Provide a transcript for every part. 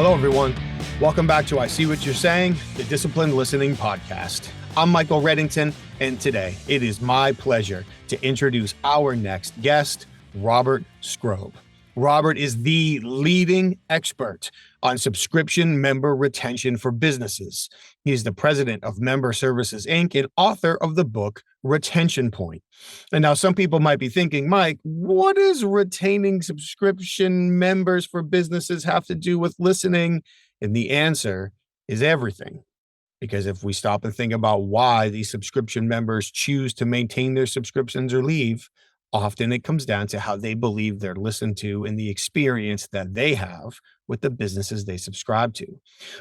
Hello, everyone. Welcome back to I See What You're Saying, the Disciplined Listening Podcast. I'm Michael Reddington, and today it is my pleasure to introduce our next guest, Robert Skrob. Robert is the leading expert on subscription member retention for businesses. He's the president of Member Services, Inc. and author of the book, Retention Point. And now some people might be thinking, Mike, what does retaining subscription members for businesses have to do with listening? And the answer is everything. Because if we stop and think about why these subscription members choose to maintain their subscriptions or leave, often it comes down to how they believe they're listened to and the experience that they have with the businesses they subscribe to.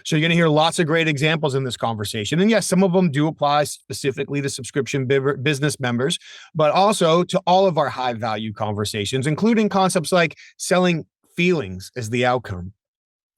So you're going to hear lots of great examples in this conversation. And yes, some of them do apply specifically to subscription business members, but also to all of our high value conversations, including concepts like selling feelings as the outcome,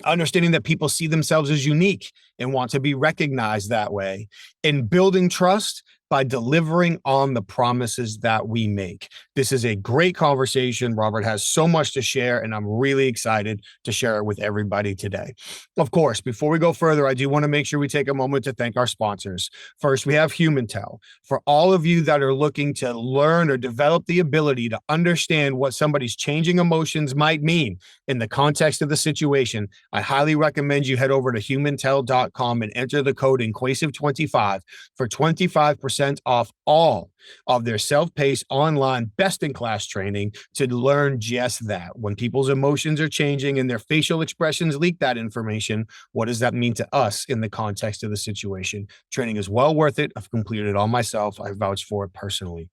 understanding that people see themselves as unique and want to be recognized that way, and building trust by delivering on the promises that we make. This is a great conversation. Robert has so much to share, and I'm really excited to share it with everybody today. Of course, before we go further, I do want to make sure we take a moment to thank our sponsors. First, we have HumanTel. For all of you that are looking to learn or develop the ability to understand what somebody's changing emotions might mean in the context of the situation, I highly recommend you head over to humantel.com and enter the code INQUASIVE25 for 25% off all of their self-paced online best-in-class training to learn just that. When people's emotions are changing and their facial expressions leak that information, what does that mean to us in the context of the situation? Training is well worth it. I've completed it all myself. I vouch for it personally.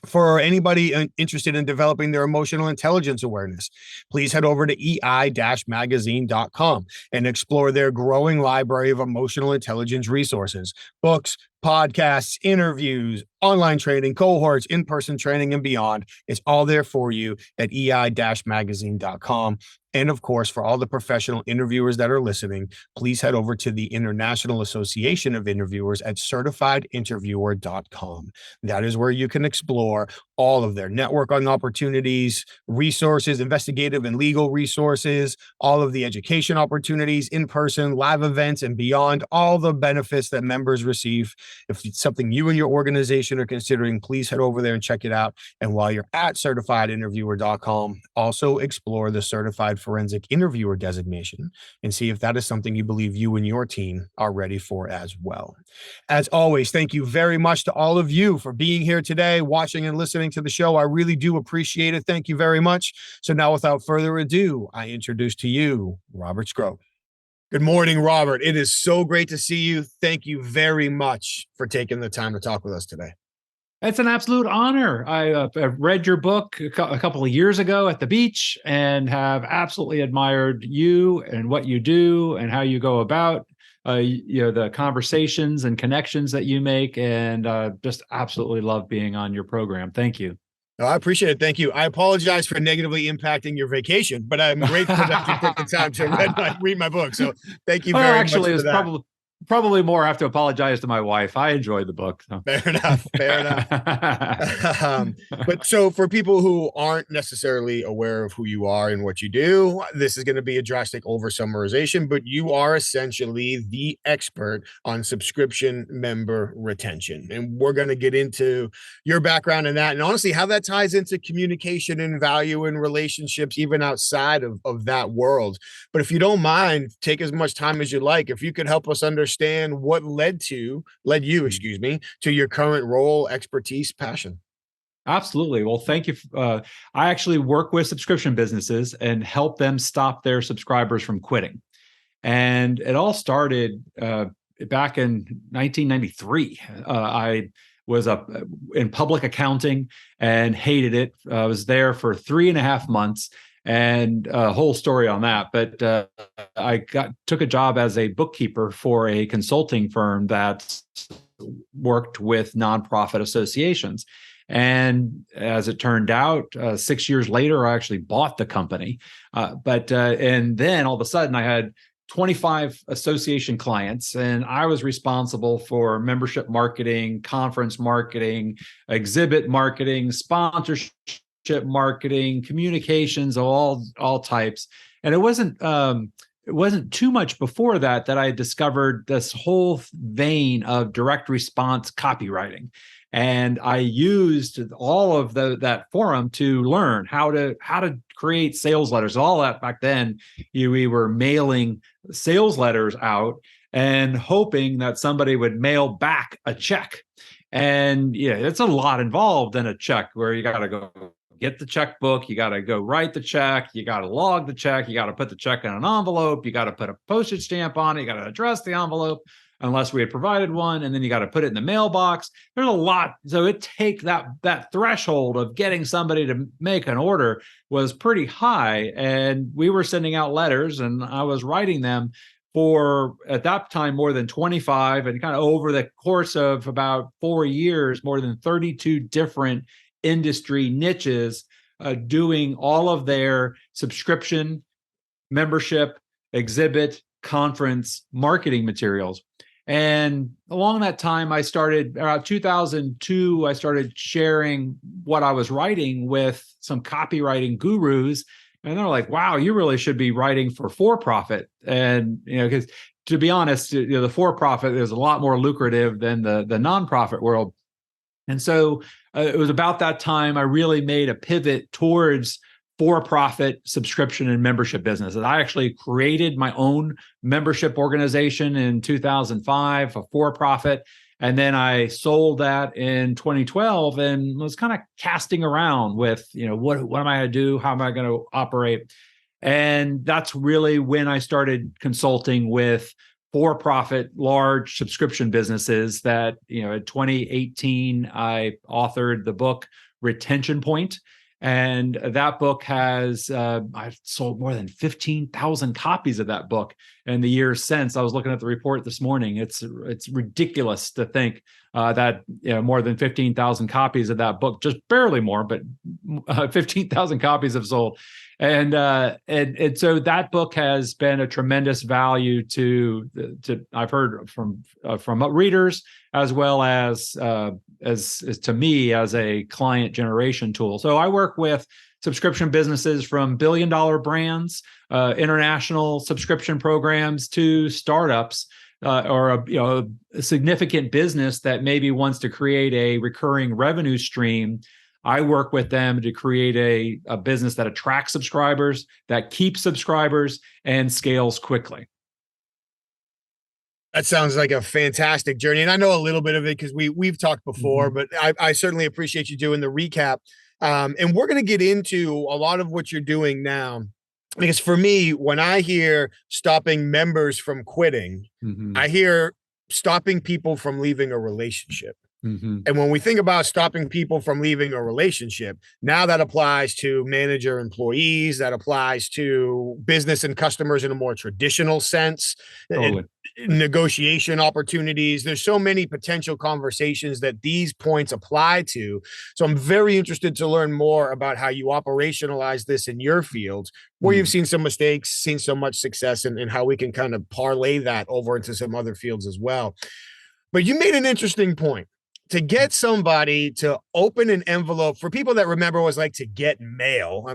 For anybody interested in developing their emotional intelligence awareness, please head over to ei-magazine.com and explore their growing library of emotional intelligence resources, books, podcasts, interviews, online training, cohorts, in-person training, and beyond. It's all there for you at ei-magazine.com. And of course, for all the professional interviewers that are listening, please head over to the International Association of Interviewers at certifiedinterviewer.com. That is where you can explore all of their networking opportunities, resources, investigative and legal resources, all of the education opportunities, in-person, live events, and beyond, all the benefits that members receive. If it's something you and your organization are considering, please head over there and check it out. And while you're at certifiedinterviewer.com, also explore the Certified Forensic Interviewer designation and see if that is something you believe you and your team are ready for as well. As always, thank you very much to all of you for being here today, watching and listening to the show. I really do appreciate it. Thank you very much. So now, without further ado, I introduce to you Robert Skrob. Good morning, Robert. It is so great to see you. Thank you very much for taking the time to talk with us today. It's an absolute honor. I read your book a couple of years ago at the beach and have absolutely admired you and what you do and how you go about the conversations and connections that you make, and just absolutely love being on your program. Thank you. Oh, I appreciate it. Thank you. I apologize for negatively impacting your vacation, but I'm grateful that you took the time to read my book. So thank you very much for that. Actually, probably more I have to apologize to my wife. I enjoyed the book. So. Fair enough. But so for people who aren't necessarily aware of who you are and what you do, this is going to be a drastic oversummarization, but you are essentially the expert on subscription member retention. And we're going to get into your background in that and honestly how that ties into communication and value and relationships, even outside of that world. But if you don't mind, take as much time as you like. If you could help us understand what led you, to your current role, expertise, passion. Absolutely. Well, thank you. I actually work with subscription businesses and help them stop their subscribers from quitting. And it all started back in 1993. I was in public accounting and hated it. I was there for 3.5 months. And a whole story on that. But I took a job as a bookkeeper for a consulting firm that worked with nonprofit associations. And as it turned out, 6 years later, I actually bought the company. And then all of a sudden, I had 25 association clients, and I was responsible for membership marketing, conference marketing, exhibit marketing, sponsorship marketing, communications of all types. And it wasn't it wasn't too much before that I discovered this whole vein of direct response copywriting. And I used all of that forum to learn how to create sales letters. All that back then, we were mailing sales letters out and hoping that somebody would mail back a check. And yeah, it's a lot involved in a check, where you got to go get the checkbook, you got to go write the check, you got to log the check, you got to put the check in an envelope, you got to put a postage stamp on it, you got to address the envelope unless we had provided one, and then you got to put it in the mailbox. There's a lot. So it take that threshold of getting somebody to make an order was pretty high. And we were sending out letters, and I was writing them for, at that time, more than 25, and kind of over the course of about 4 years, more than 32 different industry niches, doing all of their subscription, membership, exhibit, conference, marketing materials. And along that time, I started, around 2002, I started sharing what I was writing with some copywriting gurus. And they're like, wow, you really should be writing for profit. And, because to be honest, the for-profit is a lot more lucrative than the nonprofit world. And so it was about that time I really made a pivot towards for-profit subscription and membership business. And I actually created my own membership organization in 2005, a for-profit. And then I sold that in 2012 and was kind of casting around with, what am I going to do? How am I going to operate? And that's really when I started consulting with for-profit large subscription businesses that, in 2018, I authored the book Retention Point. And that book has, I've sold more than 15,000 copies of that book in the years since. I was looking at the report this morning. It's ridiculous to think that more than 15,000 copies of that book, just barely more, but 15,000 copies have sold. And so that book has been a tremendous value to I've heard from readers, as well as to me as a client generation tool. So I work with subscription businesses from billion-dollar brands, international subscription programs, to startups, or a significant business that maybe wants to create a recurring revenue stream. I work with them to create a business that attracts subscribers, that keeps subscribers, and scales quickly. That sounds like a fantastic journey. And I know a little bit of it because we've talked before, but I certainly appreciate you doing the recap. And we're going to get into a lot of what you're doing now. Because for me, when I hear stopping members from quitting, I hear stopping people from leaving a relationship. And when we think about stopping people from leaving a relationship, now that applies to manager employees, that applies to business and customers in a more traditional sense, Totally. Negotiation opportunities. There's so many potential conversations that these points apply to. So I'm very interested to learn more about how you operationalize this in your field, where you've seen some mistakes, seen so much success, and how we can kind of parlay that over into some other fields as well. But you made an interesting point. To get somebody to open an envelope, for people that remember what it was like to get mail. I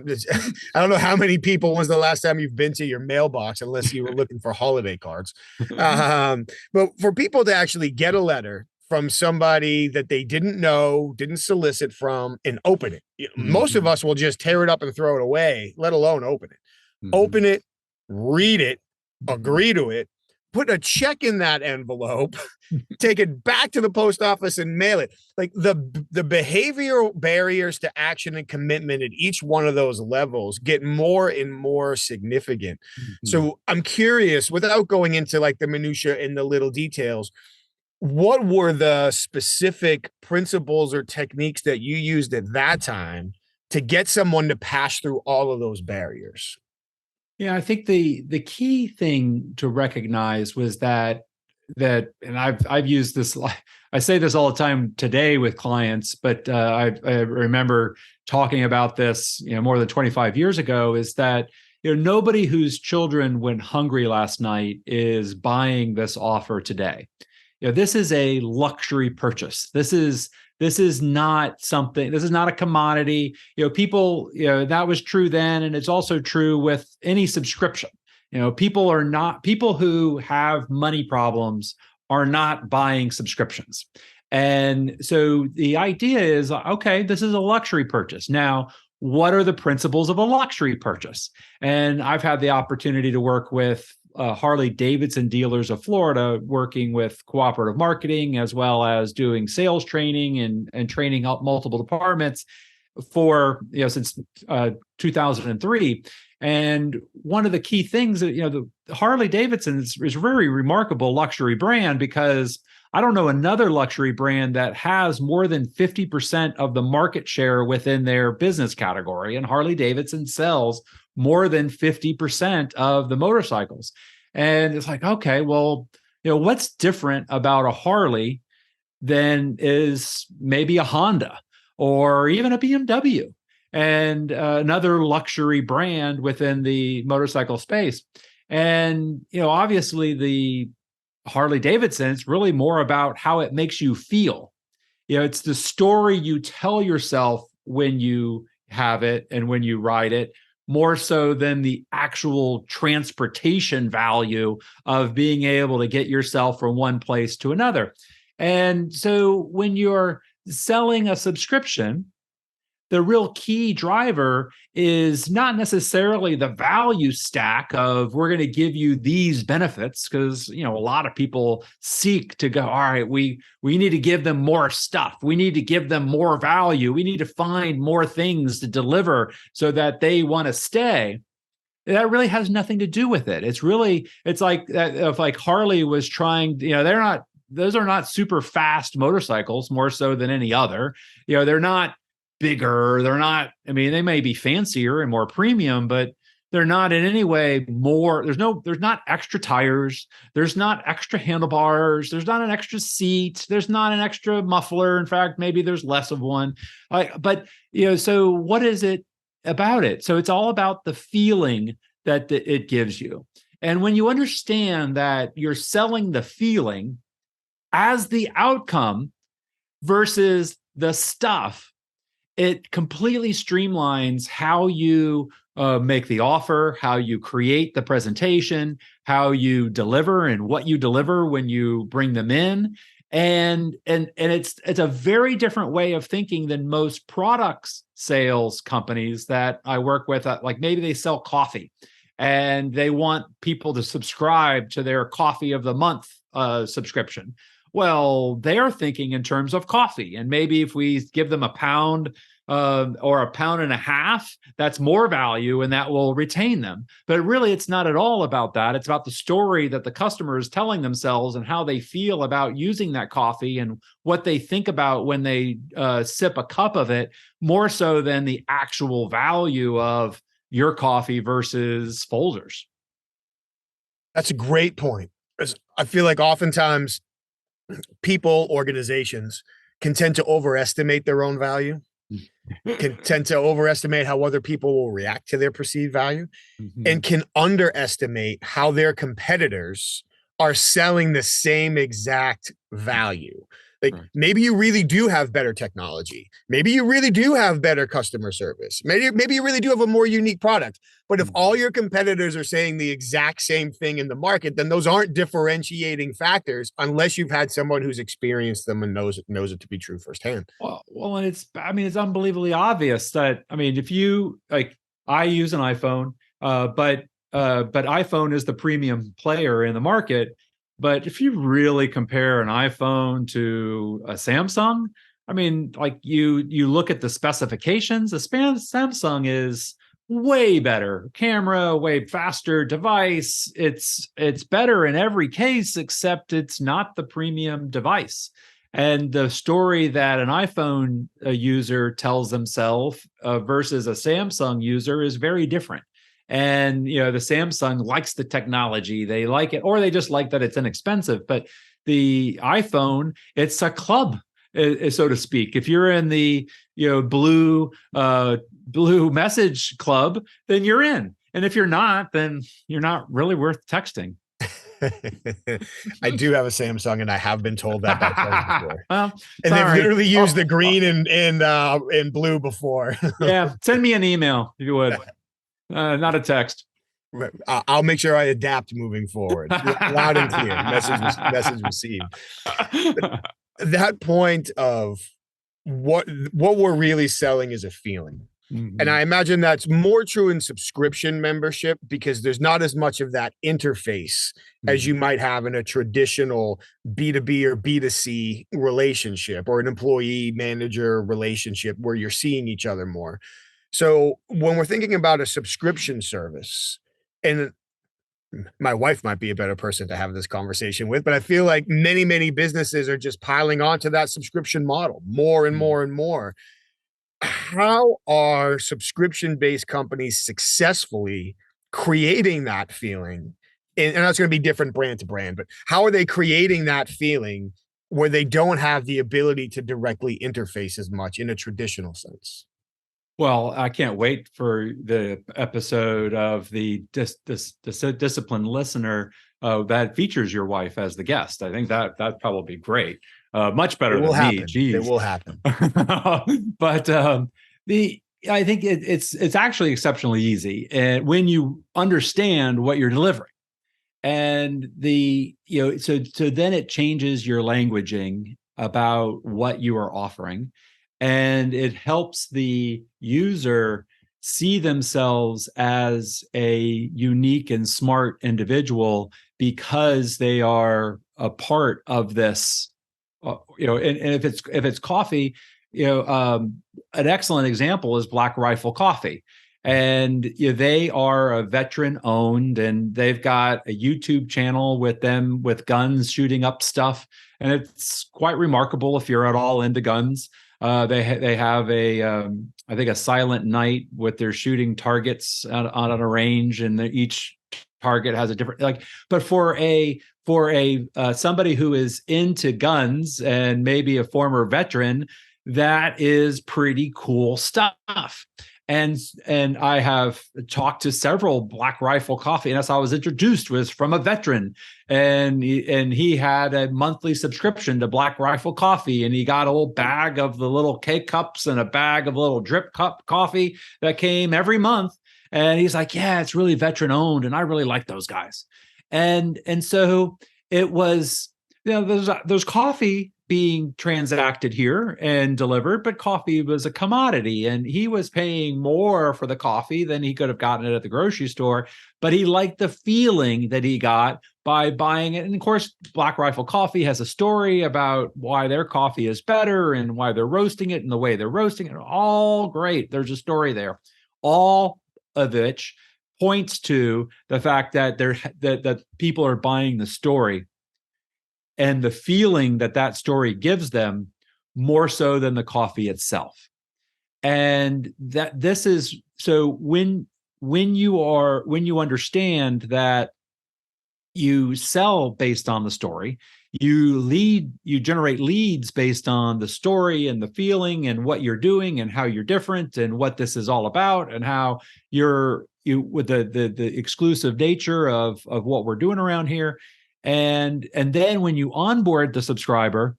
don't know how many people, when's the last time you've been to your mailbox, unless you were looking for holiday cards. But for people to actually get a letter from somebody that they didn't know, didn't solicit from, and open it. Most of us will just tear it up and throw it away, let alone open it. Open it, read it, agree to it, put a check in that envelope, take it back to the post office and mail it. Like the behavioral barriers to action and commitment at each one of those levels get more and more significant. So I'm curious, without going into like the minutia and the little details, what were the specific principles or techniques that you used at that time to get someone to pass through all of those barriers? Yeah, I think the key thing to recognize was that, and I've used this, I say this all the time today with clients, but I remember talking about this, more than 25 years ago, is that, nobody whose children went hungry last night is buying this offer today. This is a luxury purchase. This is not something, this is not a commodity. People, that was true then. And it's also true with any subscription. People who have money problems are not buying subscriptions. And so the idea is, okay, this is a luxury purchase. Now, what are the principles of a luxury purchase? And I've had the opportunity to work with Harley Davidson dealers of Florida, working with cooperative marketing, as well as doing sales training and training up multiple departments for, since 2003. And one of the key things that, the Harley Davidson is a very remarkable luxury brand, because I don't know another luxury brand that has more than 50% of the market share within their business category. And Harley Davidson sells more than 50% of the motorcycles. And it's like, okay, well, what's different about a Harley than is maybe a Honda or even a BMW and another luxury brand within the motorcycle space? And, obviously the Harley Davidson, it's really more about how it makes you feel. It's the story you tell yourself when you have it and when you ride it, more so than the actual transportation value of being able to get yourself from one place to another. And so when you're selling a subscription, the real key driver is not necessarily the value stack of, we're going to give you these benefits, because a lot of people seek to go, all right, we need to give them more stuff, we need to give them more value, we need to find more things to deliver so that they want to stay. That really has nothing to do with it. It's like if like Harley was trying, those are not super fast motorcycles, more so than any other. They're not bigger. They're not, they may be fancier and more premium, but they're not in any way more. There's not extra tires. There's not extra handlebars. There's not an extra seat. There's not an extra muffler. In fact, maybe there's less of one. So what is it about it? So it's all about the feeling that it gives you. And when you understand that you're selling the feeling as the outcome versus the stuff, it completely streamlines how you make the offer, how you create the presentation, how you deliver, and what you deliver when you bring them in. And it's a very different way of thinking than most products sales companies that I work with. Like maybe they sell coffee and they want people to subscribe to their coffee of the month subscription. Well, they're thinking in terms of coffee. And maybe if we give them a pound or a pound and a half, that's more value and that will retain them. But really, it's not at all about that. It's about the story that the customer is telling themselves and how they feel about using that coffee and what they think about when they sip a cup of it, more so than the actual value of your coffee versus Folgers. That's a great point. I feel like oftentimes people, organizations can tend to overestimate their own value, can tend to overestimate how other people will react to their perceived value, and can underestimate how their competitors are selling the same exact value. Like maybe you really do have better technology. Maybe you really do have better customer service. Maybe you really do have a more unique product. But if all your competitors are saying the exact same thing in the market, then those aren't differentiating factors unless you've had someone who's experienced them and knows it to be true firsthand. Well, and it's unbelievably obvious that, if you I use an iPhone, but iPhone is the premium player in the market. But if you really compare an iPhone to a Samsung, you look at the specifications, the Samsung is way better camera, way faster device. It's better in every case, except it's not the premium device. And the story that an iPhone user tells themselves versus a Samsung user is very different. And, the Samsung likes the technology, they like it, or they just like that it's inexpensive. But the iPhone, it's a club, so to speak. If you're in the, blue message club, then you're in. And if you're not, then you're not really worth texting. I do have a Samsung, and I have been told that by friends before. Well, and they've literally used the green and blue before. Yeah, send me an email if you would. Not a text. I'll make sure I adapt moving forward. Loud and clear. Message received. That point of what we're really selling is a feeling. Mm-hmm. And I imagine that's more true in subscription membership because there's not as much of that interface as you might have in a traditional B2B or B2C relationship or an employee manager relationship where you're seeing each other more. So when we're thinking about a subscription service, and my wife might be a better person to have this conversation with, but I feel like many businesses are just piling onto that subscription model more and more and more. How are subscription-based companies successfully creating that feeling? And that's going to be different brand to brand, but how are they creating that feeling where they don't have the ability to directly interface as much in a traditional sense? Well, I can't wait for the episode of the disciplined listener that features your wife as the guest. I think that'd probably be great. Much better than me. Jeez. It will happen. But I think it's actually exceptionally easy, and when you understand what you're delivering, and so then it changes your languaging about what you are offering. And it helps the user see themselves as a unique and smart individual because they are a part of this. And if it's coffee, an excellent example is Black Rifle Coffee. And they are a veteran owned, and they've got a YouTube channel with them with guns shooting up stuff. And it's quite remarkable if you're at all into guns. They have I think a silent night with their shooting targets on a range, and each target has a different But for somebody who is into guns and maybe a former veteran, that is pretty cool stuff. And I have talked to several Black Rifle Coffee, and that's how I was introduced, was from a veteran, and he had a monthly subscription to Black Rifle Coffee, and he got a little bag of the little K-cups and a bag of little drip cup coffee that came every month, and he's like, yeah, it's really veteran owned, and I really like those guys, and so it was, there's coffee being transacted here and delivered, but coffee was a commodity, and he was paying more for the coffee than he could have gotten it at the grocery store, but he liked the feeling that he got by buying it. And of course, Black Rifle Coffee has a story about why their coffee is better and why they're roasting it and the way they're roasting it. All great. There's a story there, all of which points to the fact that that people are buying the story and the feeling that story gives them more so than the coffee itself. And that this is, so when you understand that you sell based on the story, you generate leads based on the story and the feeling and what you're doing and how you're different and what this is all about and how you with the exclusive nature of what we're doing around here. And then when you onboard the subscriber,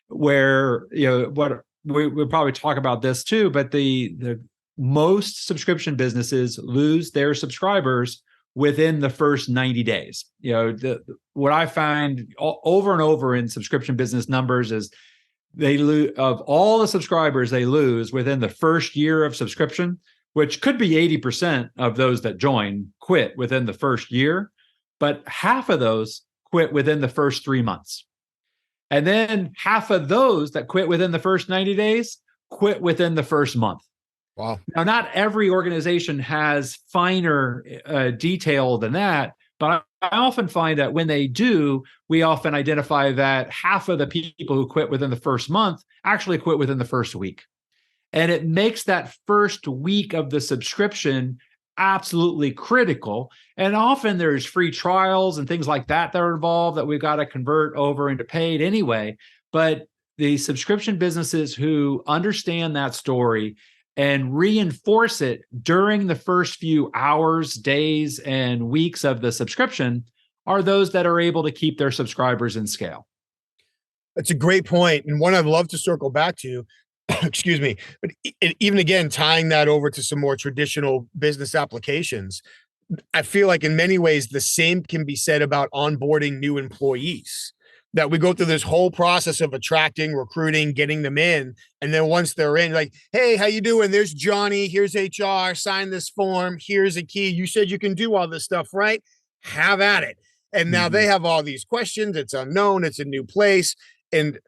where what we'll probably talk about this too, but the most subscription businesses lose their subscribers within the first 90 days. What I find over and over in subscription business numbers is they lose, of all the subscribers they lose within the first year of subscription, which could be 80% of those that join quit within the first year, but half of those quit within the first 3 months. And then half of those that quit within the first 90 days quit within the first month. Wow. Now, not every organization has finer detail than that, but I often find that when they do, we often identify that half of the people who quit within the first month actually quit within the first week. And it makes that first week of the subscription absolutely critical. And often there's free trials and things like that are involved that we've got to convert over into paid anyway. But the subscription businesses who understand that story and reinforce it during the first few hours, days, and weeks of the subscription are those that are able to keep their subscribers in scale. That's a great point, and one I'd love to circle back to. Excuse me. But even again, tying that over to some more traditional business applications, I feel like in many ways, the same can be said about onboarding new employees. That we go through this whole process of attracting, recruiting, getting them in. And then once they're in, like, hey, how you doing? There's Johnny. Here's HR. Sign this form. Here's a key. You said you can do all this stuff, right? Have at it. And now they have all these questions. It's unknown. It's a new place. And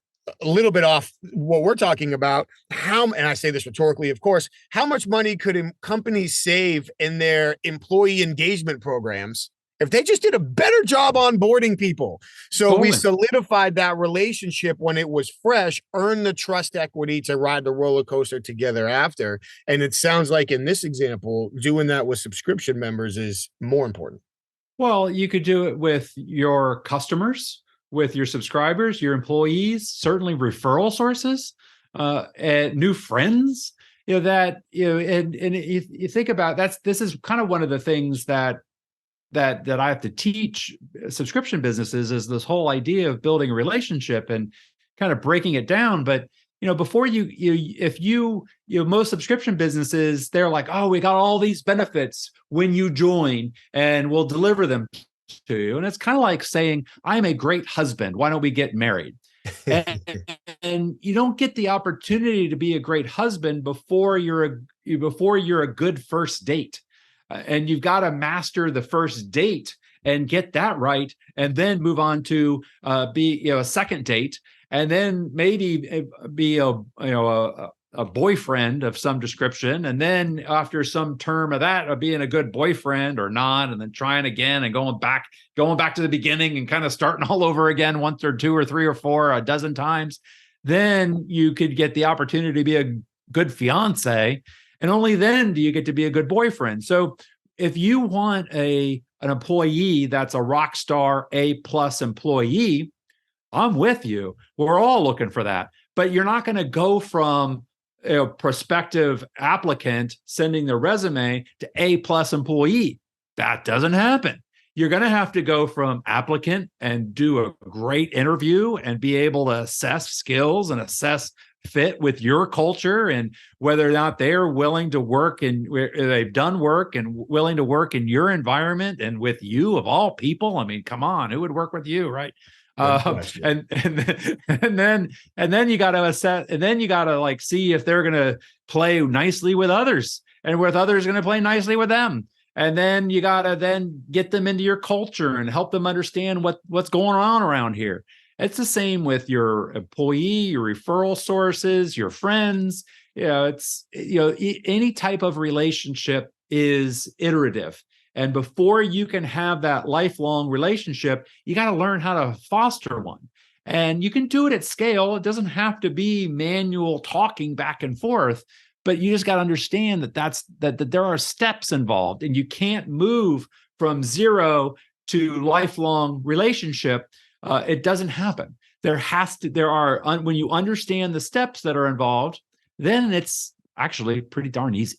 a little bit off what we're talking about, and I say this rhetorically, of course, how much money could companies save in their employee engagement programs if they just did a better job onboarding people? So we solidified that relationship when it was fresh, earned the trust equity to ride the roller coaster together after. And it sounds like in this example, doing that with subscription members is more important. Well, you could do it with your customers, with your subscribers, your employees, certainly referral sources, and new friends. And if you think about this is kind of one of the things that I have to teach subscription businesses is this whole idea of building a relationship and kind of breaking it down. But before most subscription businesses, they're like, oh, we got all these benefits when you join, and we'll deliver them to you. And it's kind of like saying, I'm a great husband. Why don't we get married? And you don't get the opportunity to be a great husband before you're a good first date. And you've got to master the first date and get that right, and then move on to be a second date, and then maybe be a boyfriend of some description, and then after some term of that, of being a good boyfriend or not, and then trying again and going back to the beginning and kind of starting all over again once or two or three or four, a dozen times, then you could get the opportunity to be a good fiance, and only then do you get to be a good boyfriend. So if you want an employee that's a rock star A+ employee, I'm with you. We're all looking for that. But you're not going to go from a prospective applicant sending their resume to A+ employee. That doesn't happen. You're going to have to go from applicant and do a great interview and be able to assess skills and assess fit with your culture and whether or not they're willing to work and they've done work and willing to work in your environment and with you of all people. I mean, come on, who would work with you, right? And then you got to assess, and then you got to like see if they're going to play nicely with others, and with others going to play nicely with them. And then you got to then get them into your culture and help them understand what's going on around here. It's the same with your employee, your referral sources, your friends. Any type of relationship is iterative. And before you can have that lifelong relationship, you got to learn how to foster one. And you can do it at scale. It doesn't have to be manual talking back and forth, but you just got to understand that there are steps involved, and you can't move from zero to lifelong relationship. It doesn't happen. When you understand the steps that are involved, then it's actually pretty darn easy.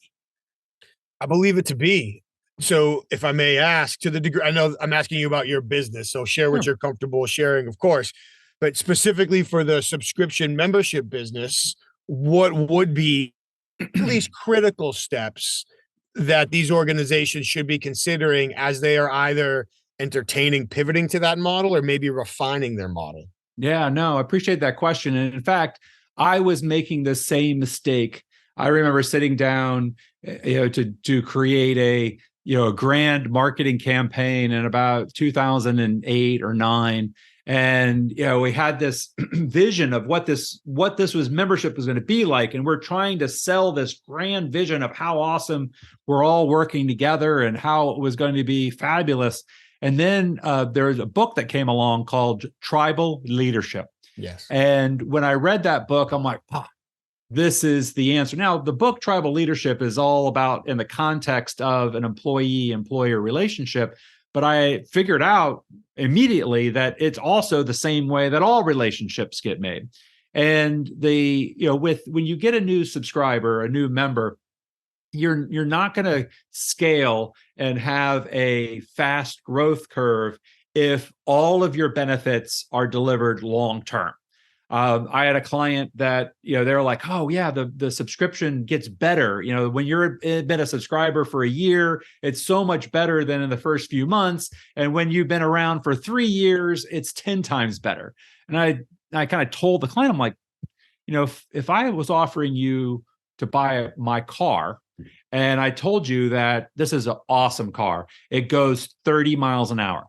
I believe it to be. So if I may ask, to the degree, I know I'm asking you about your business, so share what you're comfortable sharing, of course, but specifically for the subscription membership business, what would be at least critical steps that these organizations should be considering as they are either entertaining pivoting to that model or maybe refining their model? Yeah, no, I appreciate that question. And in fact, I was making the same mistake. I remember sitting down, to create a grand marketing campaign in about 2008 or 9. And, we had this vision of what this membership was going to be like. And we're trying to sell this grand vision of how awesome we're all working together and how it was going to be fabulous. And then there's a book that came along called Tribal Leadership. Yes. And when I read that book, I'm like, this is the answer. Now, the book Tribal Leadership is all about in the context of an employee-employer relationship. But I figured out immediately that it's also the same way that all relationships get made. And when you get a new subscriber, a new member, you're not going to scale and have a fast growth curve if all of your benefits are delivered long term. I had a client that, they're like, oh yeah, the subscription gets better. When you've been a subscriber for a year, it's so much better than in the first few months. And when you've been around for 3 years, it's 10 times better. And I kind of told the client, I'm like, if I was offering you to buy my car and I told you that this is an awesome car, it goes 30 miles an hour,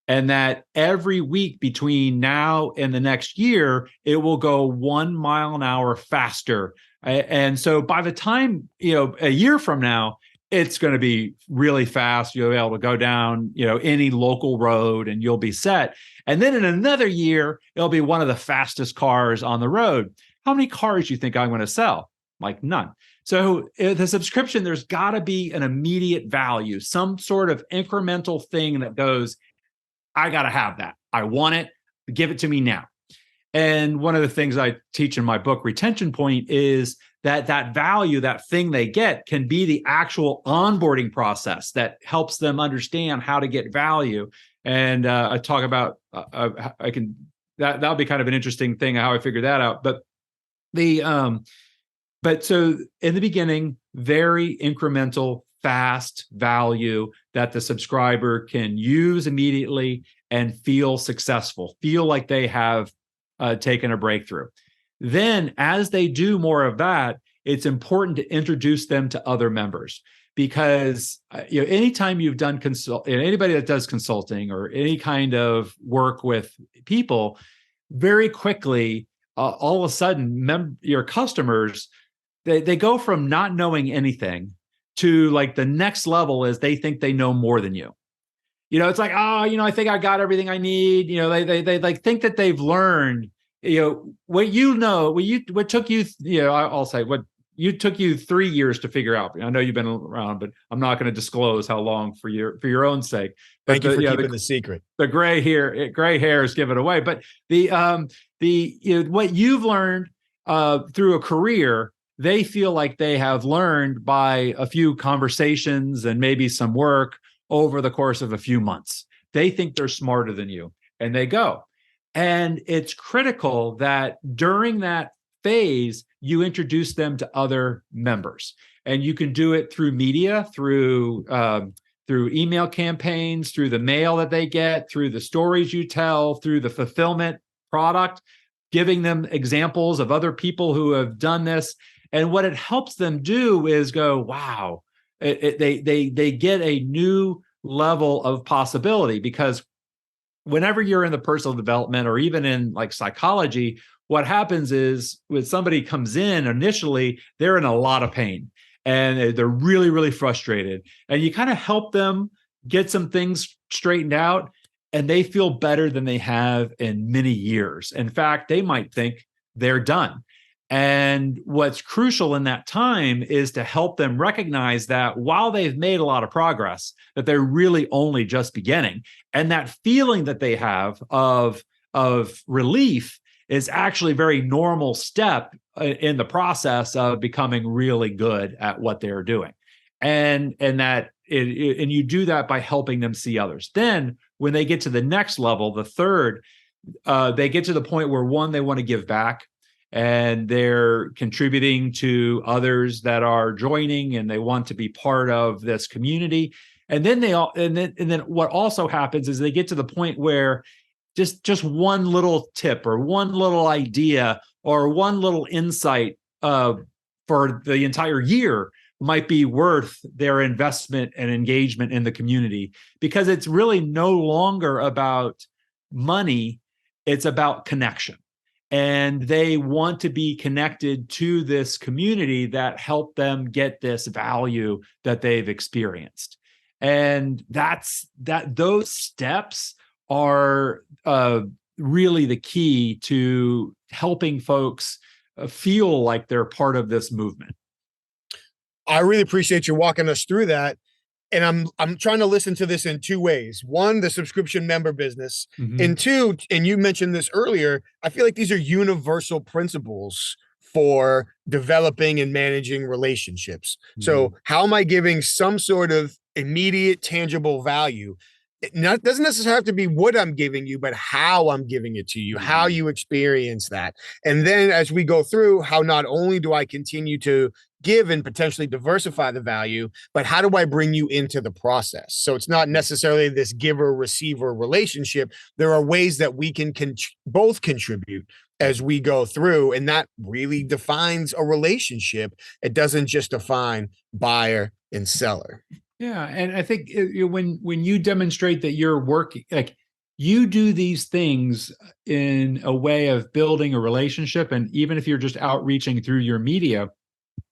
and that every week between now and the next year, it will go 1 mile an hour faster. And so by the time, a year from now, it's going to be really fast. You'll be able to go down, any local road and you'll be set. And then in another year, it'll be one of the fastest cars on the road. How many cars do you think I'm going to sell? Like none. So the subscription, there's got to be an immediate value, some sort of incremental thing that goes, I got to have that. I want it. Give it to me now. And one of the things I teach in my book, Retention Point, is that value, that thing they get, can be the actual onboarding process that helps them understand how to get value. And I talk about, that'll be kind of an interesting thing, how I figured that out. But so in the beginning, very incremental, fast value that the subscriber can use immediately and feel successful, feel like they have taken a breakthrough. Then as they do more of that, it's important to introduce them to other members, because anytime you've done anybody that does consulting or any kind of work with people, very quickly, all of a sudden, your customers, they go from not knowing anything to like the next level is they think they know more than you. It's like, oh, I think I got everything I need. They like think that they've learned, what took you, I'll say what took you 3 years to figure out. I know you've been around, but I'm not going to disclose how long for your own sake. But Thank you for keeping the secret. The gray hairs give it away. But what you've learned through a career, they feel like they have learned by a few conversations and maybe some work over the course of a few months. They think they're smarter than you, and they go. And it's critical that during that phase, you introduce them to other members. And you can do it through media, through email campaigns, through the mail that they get, through the stories you tell, through the fulfillment product, giving them examples of other people who have done this. And what it helps them do is go, wow, they get a new level of possibility. Because whenever you're in the personal development or even in like psychology, what happens is when somebody comes in initially, they're in a lot of pain and they're really, really frustrated. And you kind of help them get some things straightened out, and they feel better than they have in many years. In fact, they might think they're done. And what's crucial in that time is to help them recognize that while they've made a lot of progress, that they're really only just beginning. And that feeling that they have of relief is actually a very normal step in the process of becoming really good at what they're doing. And you do that by helping them see others. Then when they get to the next level, the third, they get to the point where, one, they want to give back, and they're contributing to others that are joining, and they want to be part of this community. And then then what also happens is they get to the point where just one little tip or one little idea or one little insight for the entire year might be worth their investment and engagement in the community, because it's really no longer about money, it's about connection. And they want to be connected to this community that helped them get this value that they've experienced. And those steps are really the key to helping folks feel like they're part of this movement. I really appreciate you walking us through that. And I'm trying to listen to this in two ways. One, the subscription member business. Mm-hmm. And two, and you mentioned this earlier, I feel like these are universal principles for developing and managing relationships. Mm-hmm. So how am I giving some sort of immediate, tangible value? it doesn't necessarily have to be what I'm giving you, but how I'm giving it to you, how you experience that. And then as we go through, how not only do I continue to give and potentially diversify the value, but how do I bring you into the process? So it's not necessarily this giver receiver relationship. There are ways that we can both contribute as we go through, and that really defines a relationship. It doesn't just define buyer and seller. Yeah, and I think when you demonstrate that you're working, like you do these things in a way of building a relationship, and even if you're just outreaching through your media,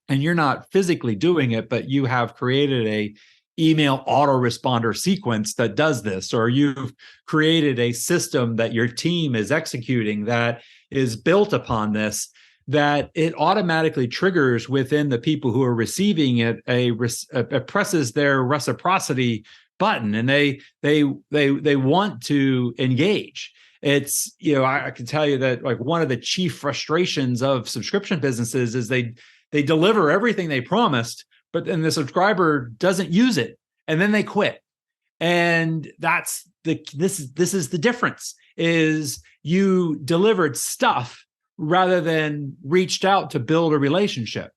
and you're not physically doing it, but you have created a email autoresponder sequence that does this, or you've created a system that your team is executing that is built upon this, that it automatically triggers within the people who are receiving it it presses their reciprocity button, and they want to engage. It's, I can tell you that like one of the chief frustrations of subscription businesses is they deliver everything they promised, but then the subscriber doesn't use it, and then they quit. And this is the difference: is you delivered stuff rather than reached out to build a relationship.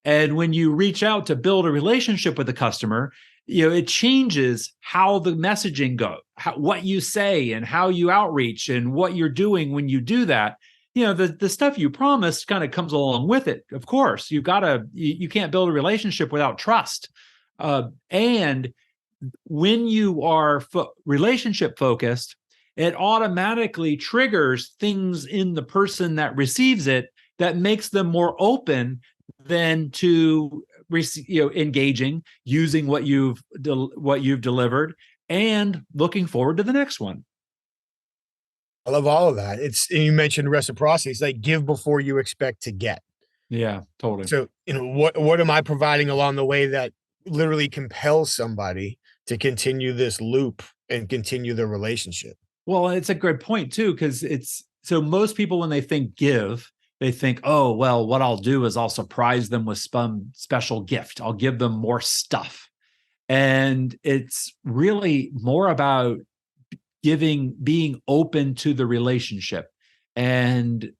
And when you reach out to build a relationship with the customer, it changes how the messaging goes, what you say and how you outreach and what you're doing when you do that. The stuff you promised kind of comes along with it. Of course, you can't build a relationship without trust. And when you are relationship focused, it automatically triggers things in the person that receives it that makes them more open than to engaging, using what you've delivered, and looking forward to the next one. I love all of that. You mentioned reciprocity. It's like give before you expect to get. Yeah, totally. So, what am I providing along the way that literally compels somebody to continue this loop and continue the relationship? Well, it's a good point too, because so most people, when they think give, they think, oh, well, what I'll do is I'll surprise them with some special gift. I'll give them more stuff. And it's really more about being open to the relationship, and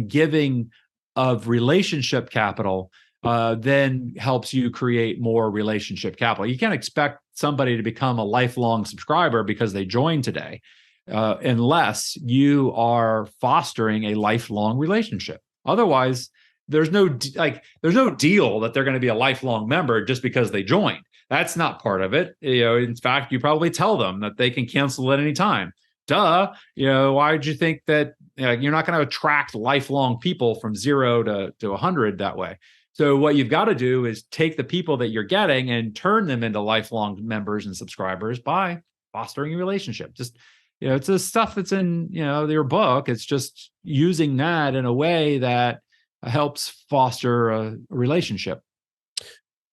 giving of relationship capital then helps you create more relationship capital. You can't expect somebody to become a lifelong subscriber because they joined today, unless you are fostering a lifelong relationship. Otherwise, there's no deal that they're going to be a lifelong member just because they joined. That's not part of it. In fact, you probably tell them that they can cancel at any time. Duh. Why would you think that you're not going to attract lifelong people from 0 to 100 that way? So what you've got to do is take the people that you're getting and turn them into lifelong members and subscribers by fostering a relationship. Just, it's the stuff that's in, your book. It's just using that in a way that helps foster a relationship.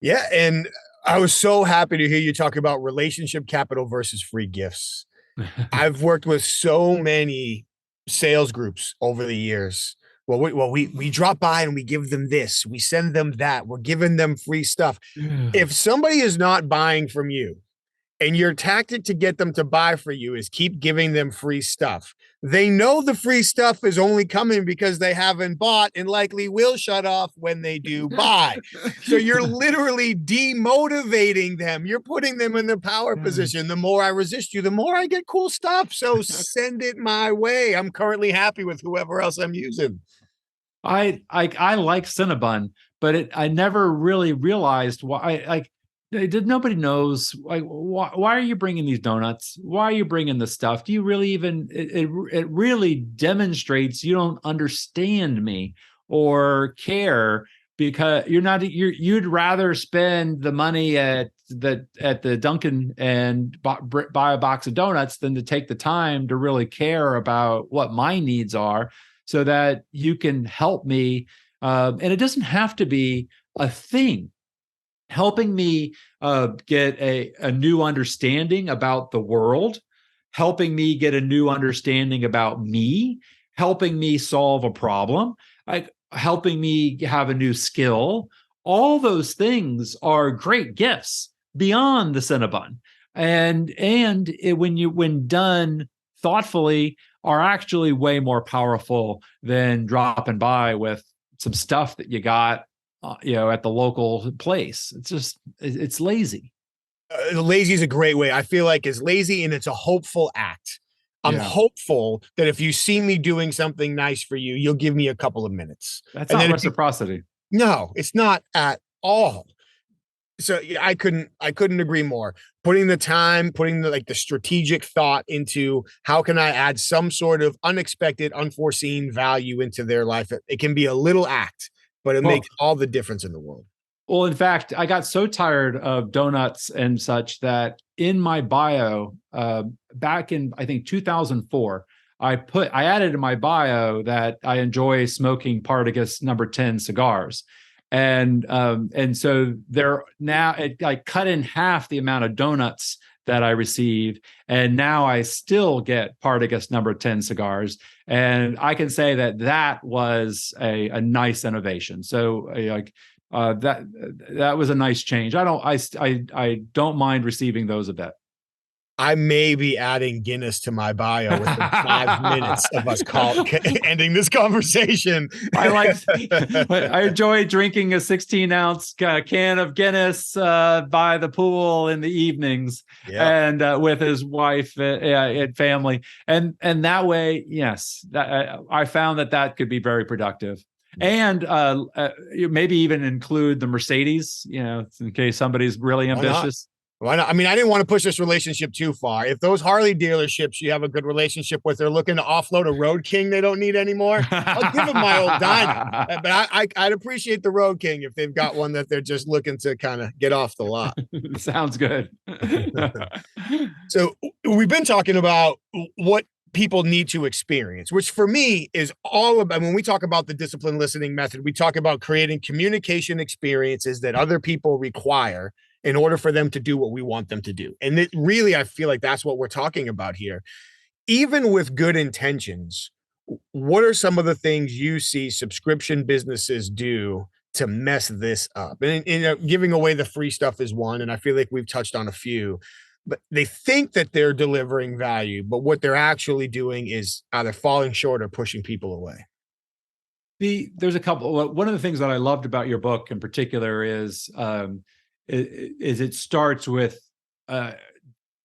Yeah. And I was so happy to hear you talk about relationship capital versus free gifts. I've worked with so many sales groups over the years. We drop by and we give them this, we send them that, we're giving them free stuff. If somebody is not buying from you, and your tactic to get them to buy for you is keep giving them free stuff, they know the free stuff is only coming because they haven't bought, and likely will shut off when they do buy. So you're literally demotivating them. You're putting them in the power position. The more I resist you, the more I get cool stuff. So send it my way. I'm currently happy with whoever else I'm using. I like Cinnabon, but I never really realized why. Nobody knows, like, why are you bringing these donuts? Why are you bringing the stuff? Do you really even, it really demonstrates you don't understand me or care, because you'd rather spend the money at the Dunkin' and buy a box of donuts than to take the time to really care about what my needs are, so that you can help me. And it doesn't have to be a thing. Helping me get a new understanding about the world, helping me get a new understanding about me, helping me solve a problem, helping me have a new skill. All those things are great gifts beyond the Cinnabon. when done thoughtfully, are actually way more powerful than dropping by with some stuff that you got, at the local place. It's lazy. Lazy is a great way. I feel like it's lazy and it's a hopeful act. I'm Yeah, hopeful that if you see me doing something nice for you, you'll give me a couple of minutes. that's And not then reciprocity. no, it's not at all. So yeah, I couldn't agree more. Putting the time, putting the strategic thought into how can I add some sort of unexpected, unforeseen value into their life. It can be a little act, but it Well, makes all the difference in the world. Well, in fact, I got so tired of donuts and such that in my bio, back in I think 2004, I added in my bio that I enjoy smoking Partagas number 10 cigars, and so there now I cut in half the amount of donuts that I receive, and now I still get Partagas number 10 cigars, and I can say that was a nice innovation. So that was a nice change. I don't mind receiving those a bit. I may be adding Guinness to my bio within 5 minutes of us ending this conversation. I enjoy drinking a 16-ounce can of Guinness by the pool in the evenings, Yep. and with his wife and family, and that way, yes, I found that could be very productive. And maybe even include the Mercedes, in case somebody's really ambitious. Why not? I mean, I didn't want to push this relationship too far. If those Harley dealerships you have a good relationship with, they're looking to offload a Road King they don't need anymore, I'll give them my old Dyna. But I'd appreciate the Road King if they've got one that they're just looking to kind of get off the lot. Sounds good. So we've been talking about what people need to experience, which for me is all about, when we talk about the disciplined listening method, we talk about creating communication experiences that other people require in order for them to do what we want them to do. And it really, I feel like that's what we're talking about here. Even with good intentions, what are some of the things you see subscription businesses do to mess this up? And giving away the free stuff is one, and I feel like we've touched on a few, but they think that they're delivering value, but what they're actually doing is either falling short or pushing people away. There's a couple. One of the things that I loved about your book in particular is it starts with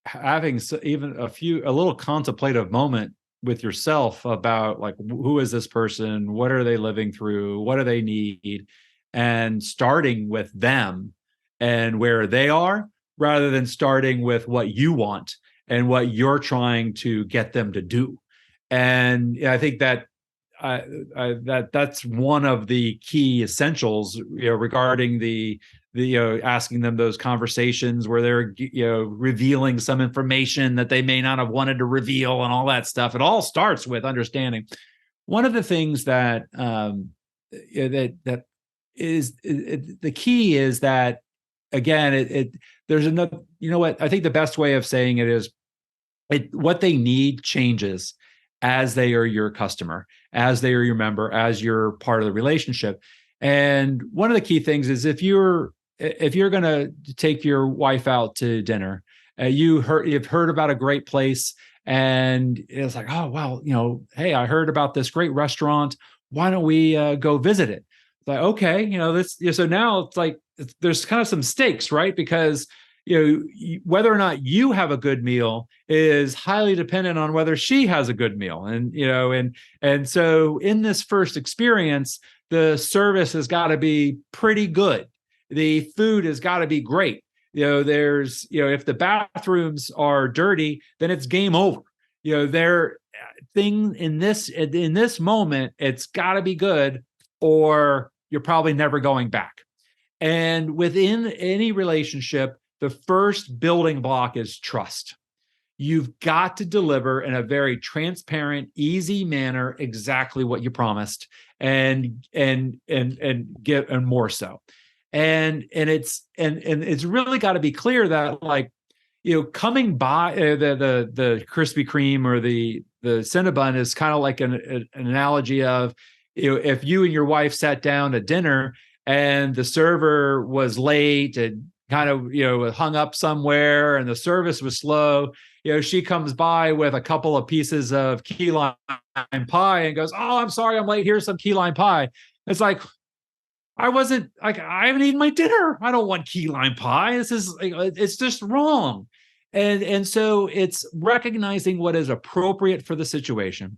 having even a little contemplative moment with yourself about, like, who is this person? What are they living through? What do they need? And starting with them and where they are, rather than starting with what you want and what you're trying to get them to do. And I think that that's one of the key essentials, regarding the asking them those conversations where they're revealing some information that they may not have wanted to reveal and all that stuff. It all starts with understanding. One of the things that that is the key is that, again, there's another, what I think the best way of saying it is, what they need changes as they are your customer, as they are your member, as you're part of the relationship. And one of the key things is, if you're going to take your wife out to dinner, you've heard about a great place, and it's like, oh, well, hey, I heard about this great restaurant. Why don't we go visit it? It's like, okay, so now it's like, there's kind of some stakes, right? Because whether or not you have a good meal is highly dependent on whether she has a good meal. And so in this first experience, the service has got to be pretty good. The food has got to be great. There's, if the bathrooms are dirty, then it's game over. In this moment, it's got to be good, or you're probably never going back. And within any relationship, the first building block is trust. You've got to deliver in a very transparent, easy manner exactly what you promised, and more so. And it's really got to be clear that, like, coming by the Krispy Kreme or the Cinnabon is kind of like an analogy of, if you and your wife sat down to dinner and the server was late and kind of, hung up somewhere and the service was slow. She comes by with a couple of pieces of key lime pie and goes, "Oh, I'm sorry, I'm late. Here's some key lime pie." It's like, I haven't eaten my dinner. I don't want key lime pie. It's just wrong. And so it's recognizing what is appropriate for the situation,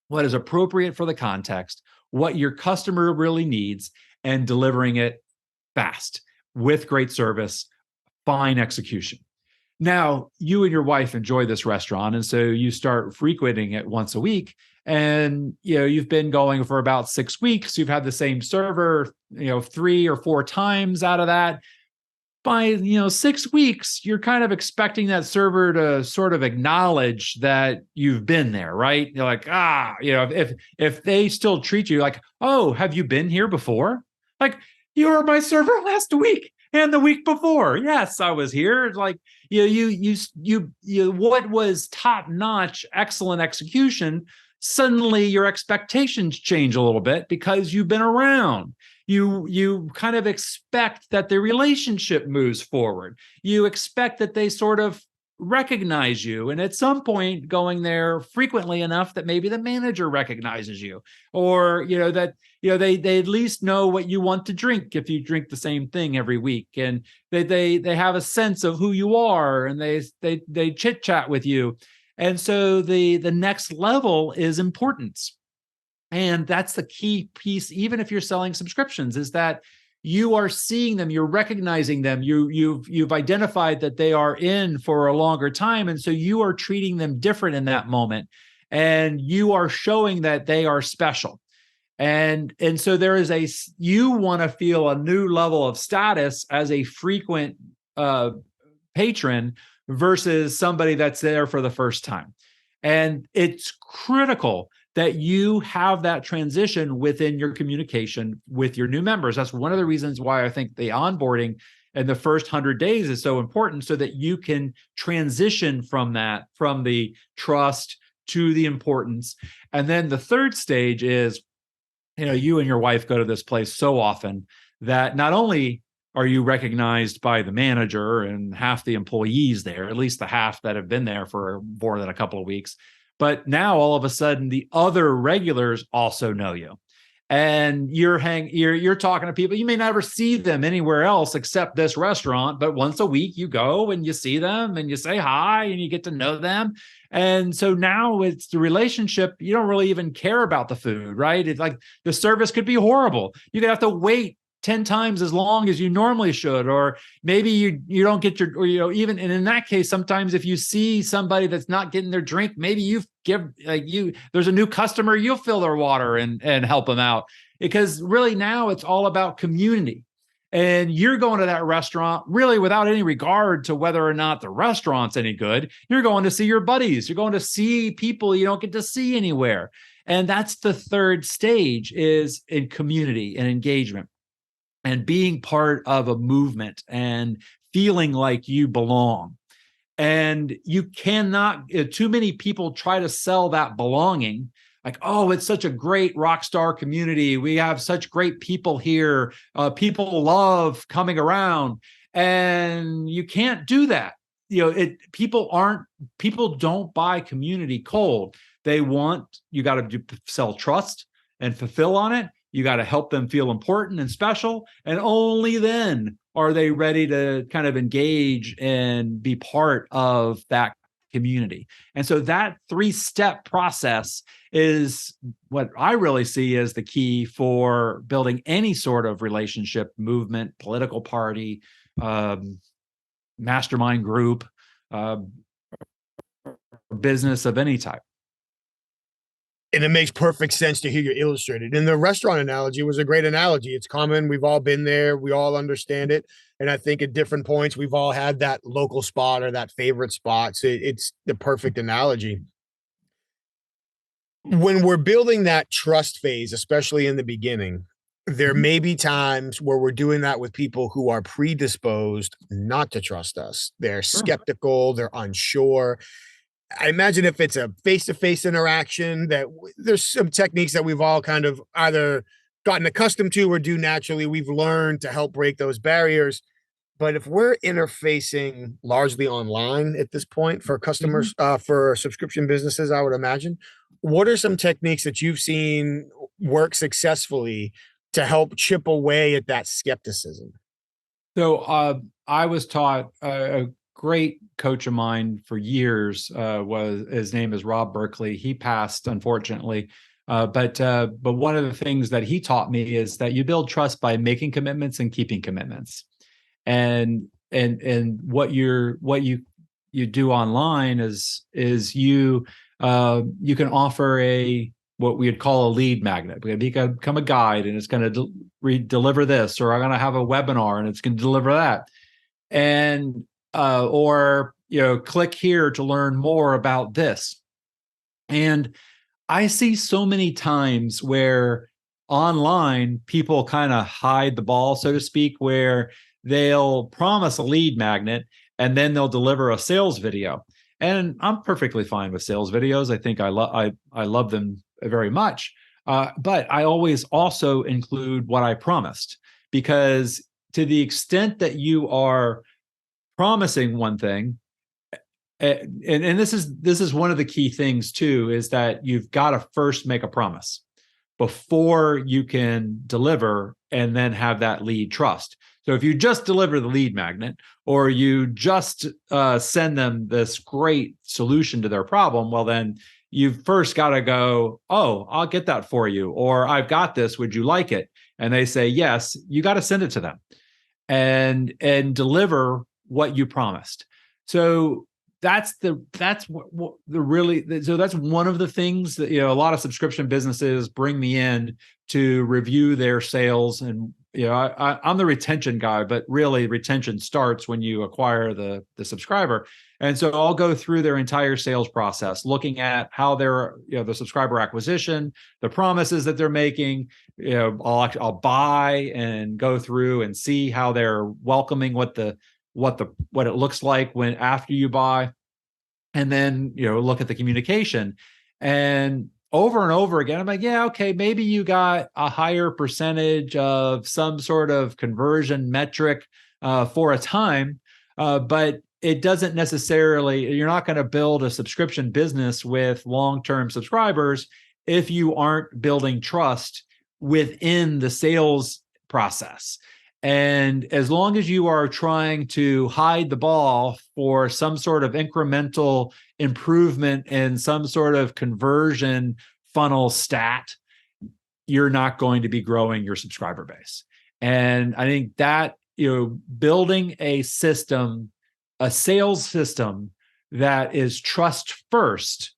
what is appropriate for the context, what your customer really needs, and delivering it fast with great service, fine execution. Now, you and your wife enjoy this restaurant, and so you start frequenting it once a week. And you've been going for about 6 weeks. You've had the same server, 3 or 4 times out of that. By 6 weeks, you're kind of expecting that server to sort of acknowledge that you've been there, right? You're like, if they still treat you like, "Oh, have you been here before?" Like, "You were my server last week and the week before." "Yes, I was here." It's like, what was top notch, excellent execution, suddenly your expectations change a little bit because you've been around. You kind of expect that the relationship moves forward. You expect that they sort of recognize you, and at some point going there frequently enough that maybe the manager recognizes you, or that they at least know what you want to drink if you drink the same thing every week, and they have a sense of who you are, and they chit chat with you. And so the next level is importance. And that's the key piece, even if you're selling subscriptions, is that you are seeing them, you're recognizing them, you've identified that they are in for a longer time. And so you are treating them different in that moment. And you are showing that they are special. And so you want to feel a new level of status as a frequent patron versus somebody that's there for the first time. And it's critical that you have that transition within your communication with your new members. That's one of the reasons why I think the onboarding in the first 100 days is so important, so that you can transition from the trust to the importance. And then the third stage is, you and your wife go to this place so often that not only are you recognized by the manager and half the employees there, at least the half that have been there for more than a couple of weeks, but now all of a sudden the other regulars also know you. And you're talking to people. You may never see them anywhere else except this restaurant, but once a week you go and you see them and you say hi and you get to know them. And so now it's the relationship. You don't really even care about the food, right? It's like the service could be horrible. You could have to wait 10 times as long as you normally should, or maybe you don't get your, even, and in that case, sometimes if you see somebody that's not getting their drink, maybe there's a new customer, you'll fill their water and help them out, because really now it's all about community. And you're going to that restaurant really without any regard to whether or not the restaurant's any good. You're going to see your buddies. You're going to see people you don't get to see anywhere. And that's the third stage, is in community and engagement, and being part of a movement and feeling like you belong. And you cannot, too many people try to sell that belonging. Like, "Oh, it's such a great rock star community. We have such great people here. People love coming around." And you can't do that. People don't buy community cold. You got to sell trust and fulfill on it. You got to help them feel important and special. And only then are they ready to kind of engage and be part of that community. And so that 3-step process is what I really see as the key for building any sort of relationship, movement, political party, mastermind group, business of any type. And it makes perfect sense to hear you illustrate it. And the restaurant analogy was a great analogy. It's common. We've all been there. We all understand it. And I think at different points, we've all had that local spot or that favorite spot. So it's the perfect analogy. When we're building that trust phase, especially in the beginning, there may be times where we're doing that with people who are predisposed not to trust us. They're skeptical, they're unsure. I imagine if it's a face-to-face interaction, that there's some techniques that we've all kind of either gotten accustomed to or do naturally. We've learned to help break those barriers. But if we're interfacing largely online at this point for Mhm. customers, for subscription businesses, I would imagine, what are some techniques that you've seen work successfully to help chip away at that skepticism? So I was taught a great coach of mine for years. Was his name is Rob Berkeley. He passed unfortunately, but one of the things that he taught me is that you build trust by making commitments and keeping commitments. And what you do online is you can offer a what we'd call a lead magnet. You can become a guide, and it's going to deliver this, or I'm going to have a webinar, and it's going to deliver that, and or click here to learn more about this. And I see so many times where online people kind of hide the ball, so to speak, where they'll promise a lead magnet and then they'll deliver a sales video. And I'm perfectly fine with sales videos. I think I love them very much. But I always also include what I promised, because to the extent that you are promising one thing, and this is one of the key things too, is that you've got to first make a promise before you can deliver and then have that lead trust. So if you just deliver the lead magnet, or you just send them this great solution to their problem, well, then you've first got to go, oh, I'll get that for you, or I've got this, would you like it? And they say yes, you got to send it to them and deliver what you promised. So that's what the really, so that's one of the things that a lot of subscription businesses bring me in to review their sales. And I'm the retention guy, but really retention starts when you acquire the subscriber. And so I'll go through their entire sales process, looking at how they're, the subscriber acquisition, the promises that they're making. I'll buy and go through and see how they're welcoming what it looks like when after you buy, and then look at the communication. And over again, I'm like, yeah, okay, maybe you got a higher percentage of some sort of conversion metric for a time, but it doesn't necessarily, you're not going to build a subscription business with long-term subscribers if you aren't building trust within the sales process. And as long as you are trying to hide the ball for some sort of incremental improvement in some sort of conversion funnel stat, you're not going to be growing your subscriber base. And I think that, building a system, a sales system that is trust first,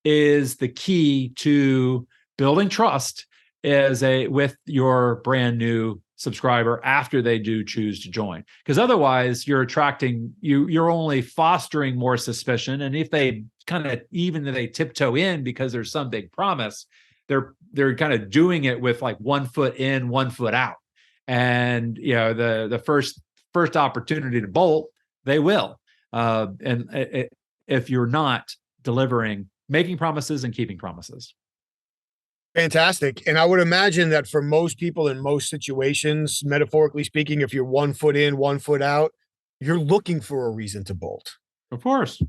is the key to building trust with your brand new subscriber after they do choose to join. Because otherwise you're you're only fostering more suspicion. And if they even if they tiptoe in because there's some big promise, they're kind of doing it with like 1 foot in, 1 foot out. And the first opportunity to bolt, they will. If you're not delivering, making promises and keeping promises. Fantastic. And I would imagine that for most people in most situations, metaphorically speaking, if you're 1 foot in, 1 foot out, you're looking for a reason to bolt. Of course.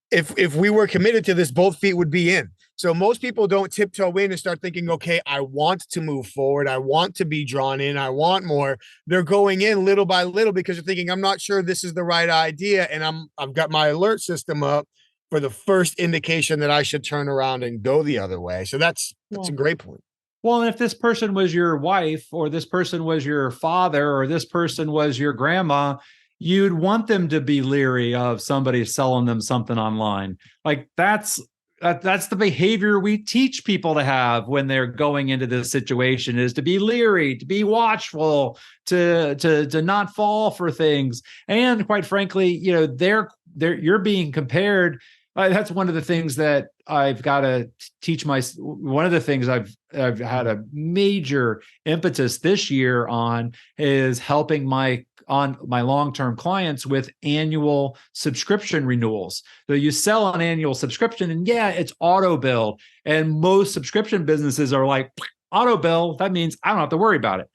If we were committed to this, both feet would be in. So most people don't tiptoe in and start thinking, okay, I want to move forward. I want to be drawn in. I want more. They're going in little by little because they're thinking, I'm not sure this is the right idea. And I've got my alert system up for the first indication that I should turn around and go the other way. So that's a great point. Well, and if this person was your wife, or this person was your father, or this person was your grandma, you'd want them to be leery of somebody selling them something online. Like that's the behavior we teach people to have when they're going into this situation, is to be leery, to be watchful, to not fall for things. And quite frankly, you're being compared. That's one of the things that I've got to teach one of the things I've had a major impetus this year on is helping my long-term clients with annual subscription renewals. So you sell an annual subscription, and it's auto bill. And most subscription businesses are like, auto bill, that means I don't have to worry about it.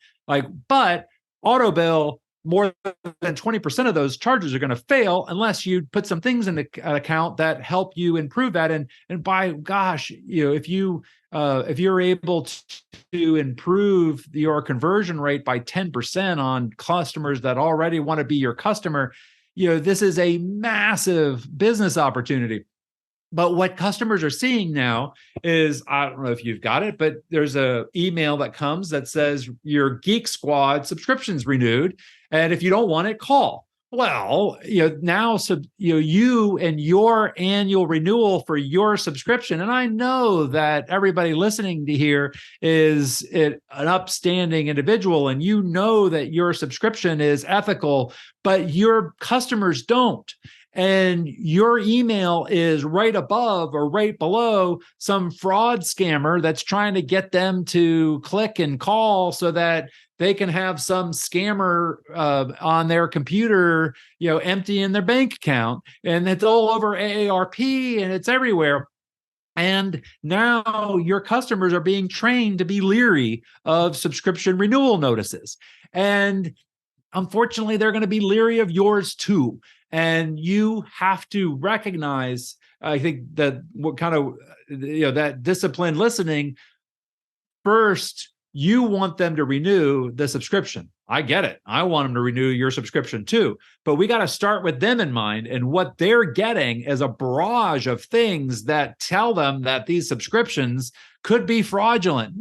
But auto bill more than 20% of those charges are going to fail unless you put some things in the account that help you improve that. And by gosh, if you're able to improve your conversion rate by 10% on customers that already want to be your customer, this is a massive business opportunity. But what customers are seeing now is, I don't know if you've got it, but there's an email that comes that says your Geek Squad subscription's renewed. And if you don't want it, call. Well, now, you and your annual renewal for your subscription. And I know that everybody listening to here is an upstanding individual, and you know that your subscription is ethical, but your customers don't. And your email is right above or right below some fraud scammer that's trying to get them to click and call so that they can have some scammer on their computer, empty in their bank account. And it's all over AARP and it's everywhere. And now your customers are being trained to be leery of subscription renewal notices. And unfortunately, they're going to be leery of yours too. And you have to recognize, I think, that what kind of, that disciplined listening. First, you want them to renew the subscription. I get it. I want them to renew your subscription too. But we got to start with them in mind, and what they're getting is a barrage of things that tell them that these subscriptions could be fraudulent,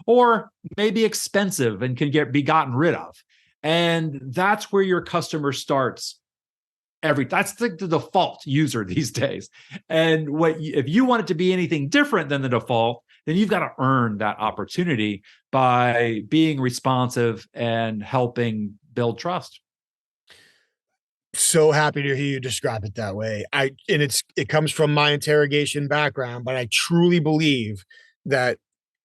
or maybe expensive and can be gotten rid of. And that's where your customer starts. That's the default user these days. And if you want it to be anything different than the default, then you've got to earn that opportunity by being responsive and helping build trust. So happy to hear you describe it that way. It comes from my interrogation background, but I truly believe that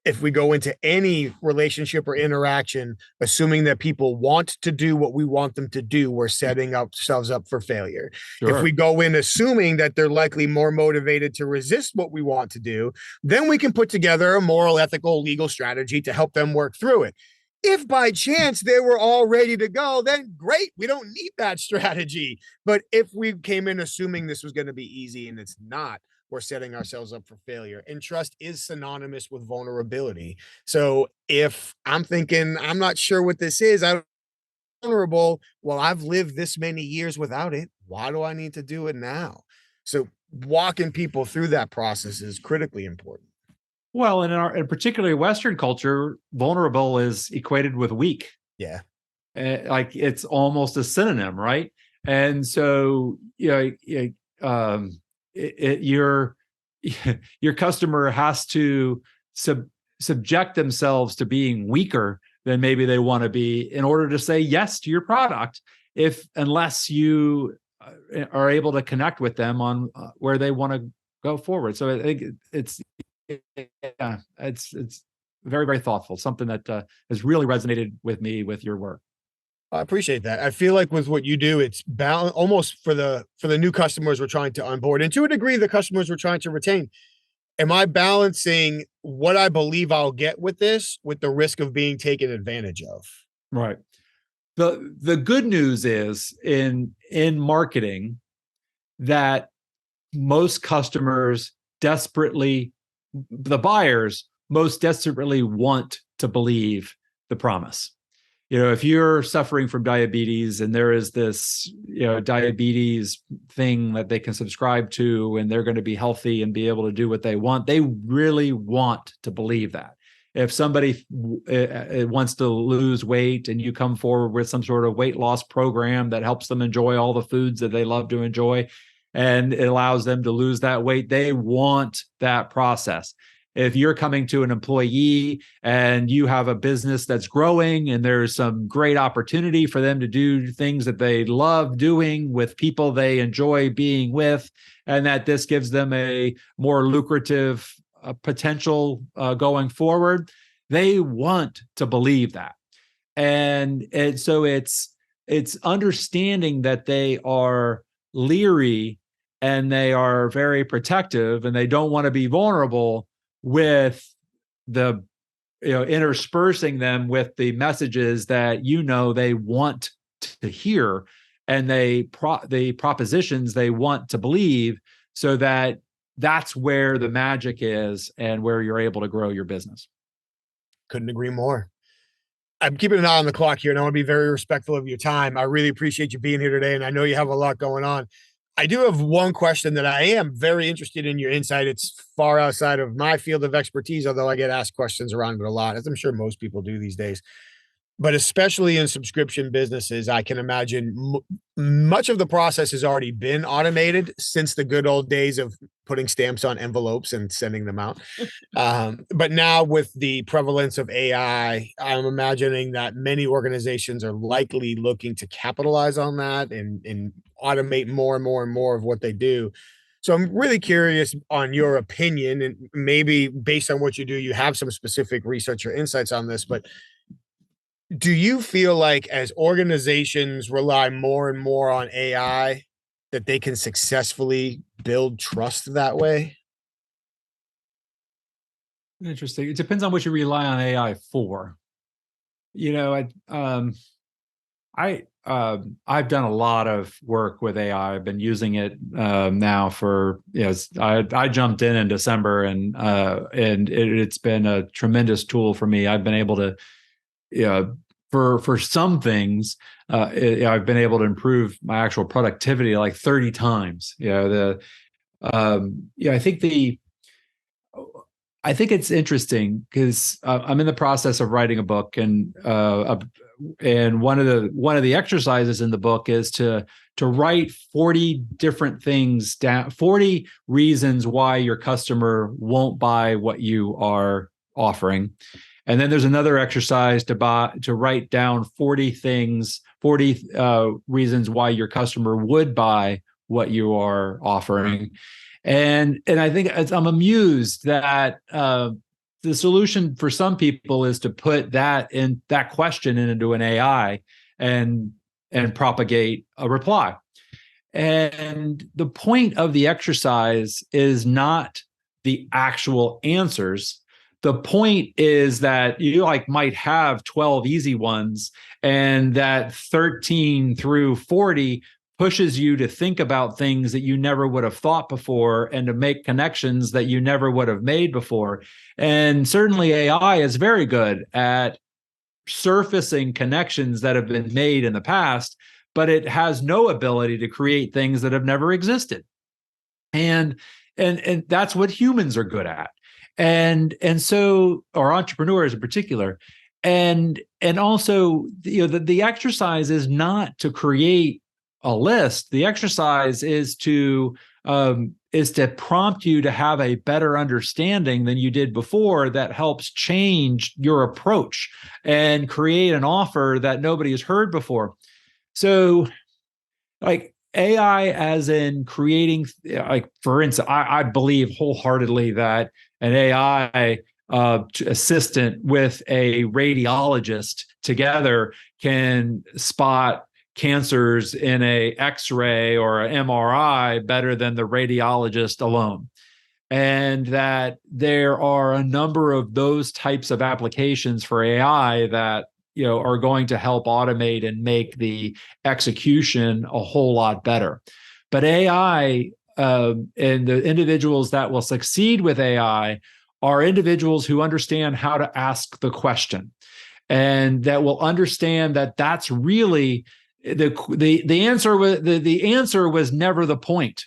if we go into any relationship or interaction, assuming that people want to do what we want them to do, we're setting ourselves up for failure. Sure. If we go in assuming that they're likely more motivated to resist what we want to do, then we can put together a moral, ethical, legal strategy to help them work through it. If by chance they were all ready to go, then great, we don't need that strategy. But if we came in assuming this was going to be easy and it's not, we're setting ourselves up for failure. And trust is synonymous with vulnerability. So if I'm thinking, I'm not sure what this is, I'm vulnerable. Well, I've lived this many years without it. Why do I need to do it now? So walking people through that process is critically important. Well, in particularly Western culture, vulnerable is equated with weak. Yeah. Like it's almost a synonym, right? And so, your customer has to subject themselves to being weaker than maybe they want to be in order to say yes to your product, unless you are able to connect with them on where they want to go forward. So I think it's very, very thoughtful, something that has really resonated with me with your work. I appreciate that. I feel like with what you do, it's almost for the new customers we're trying to onboard, and to a degree, the customers we're trying to retain. Am I balancing what I believe I'll get with this with the risk of being taken advantage of? Right. The good news is in marketing that most customers the buyers most desperately want to believe the promise. If you're suffering from diabetes and there is this, diabetes thing that they can subscribe to and they're going to be healthy and be able to do what they want, they really want to believe that. If somebody wants to lose weight and you come forward with some sort of weight loss program that helps them enjoy all the foods that they love to enjoy and it allows them to lose that weight, they want that process. If you're coming to an employee and you have a business that's growing and there's some great opportunity for them to do things that they love doing with people they enjoy being with, and that this gives them a more lucrative potential going forward, they want to believe that. And so it's understanding that they are leery and they are very protective and they don't want to be vulnerable with the interspersing them with the messages that they want to hear, and the propositions they want to believe, so that that's where the magic is and where you're able to grow your business. Couldn't agree more. I'm keeping an eye on the clock here, and I want to be very respectful of your time. I really appreciate you being here today, and I know you have a lot going on. I do have one question that I am very interested in your insight. It's far outside of my field of expertise, although I get asked questions around it a lot, as I'm sure most people do these days. But especially in subscription businesses, I can imagine much of the process has already been automated since the good old days of putting stamps on envelopes and sending them out. But now with the prevalence of AI, I'm imagining that many organizations are likely looking to capitalize on that and automate more and more and more of what they do. So I'm really curious on your opinion, and maybe based on what you do, you have some specific research or insights on this, but do you feel like as organizations rely more and more on AI, that they can successfully build trust that way? Interesting. It depends on what you rely on AI for. I've done a lot of work with AI. I've been using it now for I jumped in December, and it's been a tremendous tool for me. I've been able to for some things, I've been able to improve my actual productivity like 30 times. I think it's interesting because I'm in the process of writing a book, and one of the exercises in the book is to write 40 different things down, 40 reasons why your customer won't buy what you are offering. And then there's another exercise to write down 40 reasons why your customer would buy what you are offering. And I think I'm amused that the solution for some people is to put that question into an AI and propagate a reply. And the point of the exercise is not the actual answers. The point is that you might have 12 easy ones, and that 13 through 40 pushes you to think about things that you never would have thought before, and to make connections that you never would have made before. And certainly AI is very good at surfacing connections that have been made in the past, but it has no ability to create things that have never existed. And that's what humans are good at. And so, or entrepreneurs in particular. And also, the exercise is not to create a list. The exercise is to prompt you to have a better understanding than you did before, that helps change your approach and create an offer that nobody has heard before. So, AI, as in creating, for instance, I believe wholeheartedly that an AI assistant with a radiologist together can spot cancers in a X-ray or an MRI better than the radiologist alone. And that there are a number of those types of applications for AI that are going to help automate and make the execution a whole lot better. But AI and the individuals that will succeed with AI are individuals who understand how to ask the question, and that will understand that that's really the answer. The answer was never the point.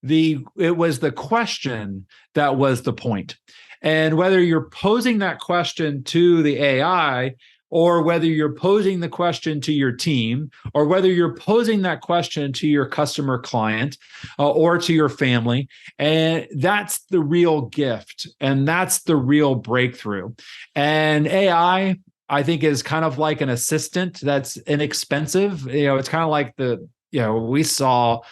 It was the question that was the point. And whether you're posing that question to the AI, or whether you're posing the question to your team, or whether you're posing that question to your customer client or to your family, and that's the real gift, and that's the real breakthrough. And AI, I think, is kind of like an assistant that's inexpensive. It's kind of like I saw